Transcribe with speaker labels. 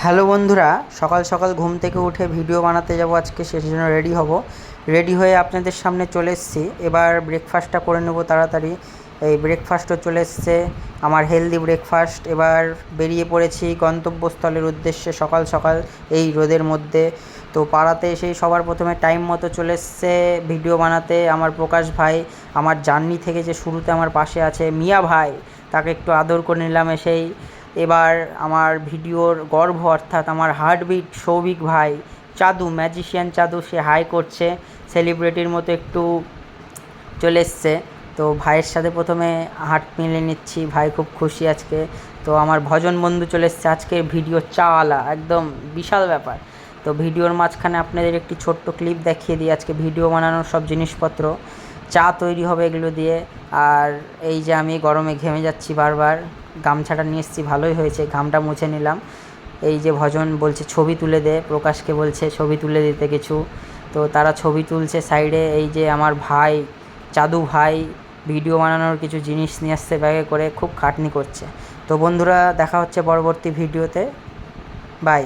Speaker 1: Hello বন্ধুরা, সকাল সকাল ঘুম থেকে উঠে ভিডিও বানাতে যাব আজকে, সেই জন্য রেডি হব। রেডি হয়ে আপনাদের সামনে চলে এসেছি। এবার ব্রেকফাস্টটা করে নেব তাড়াতাড়ি। এই ব্রেকফাস্টও চলে এসছে, আমার হেলদি ব্রেকফাস্ট। এবার বেরিয়ে পড়েছি গন্তব্যস্থলের উদ্দেশ্যে সকাল সকাল এই রোদের মধ্যে। তো পাড়াতে এসেই সবার প্রথমে টাইম মতো চলে এসছে ভিডিও বানাতে আমার প্রকাশ ভাই। আমার জার্নি থেকে যে শুরুতে আমার পাশে আছে মিয়া ভাই, তাকে একটু আদর করে নিলাম এসেই। এবার আমার ভিডিওর গর্ভ অর্থাৎ আমার হার্টবিট সৌভিক ভাই, চাদু ম্যাজিশিয়ান চাদু, সে হাই করছে সেলিব্রিটির মতো একটু চলে এসছে। তো ভাইয়ের সাথে প্রথমে হাত মিলিয়ে নিচ্ছি, ভাই খুব খুশি আজকে। তো আমার ভজন বন্ধু চলে এসছে আজকে, ভিডিও চাওয়ালা, একদম বিশাল ব্যাপার। তো ভিডিওর মাঝখানে আপনাদের একটি ছোট্ট ক্লিপ দেখিয়ে দিই আজকে ভিডিও বানানোর সব জিনিসপত্র। চা তৈরি হবে এগুলো দিয়ে। আর এই যে আমি গরমে ঘেমে যাচ্ছি বারবার, গামছাটা নিয়ে এসেছি, ভালোই হয়েছে, ঘামটা মুছে নিলাম। এই যে ভজন বলছে ছবি তুলে দে, প্রকাশকে বলছে ছবি তুলে দিতে কিছু। তো তারা ছবি তুলছে সাইডে। এই যে আমার ভাই চাদু ভাই ভিডিও বানানোর কিছু জিনিস নিয়ে আসছে ব্যাগে করে, খুব খাটনি করছে। তো বন্ধুরা, দেখা হচ্ছে পরবর্তী ভিডিওতে। বাই।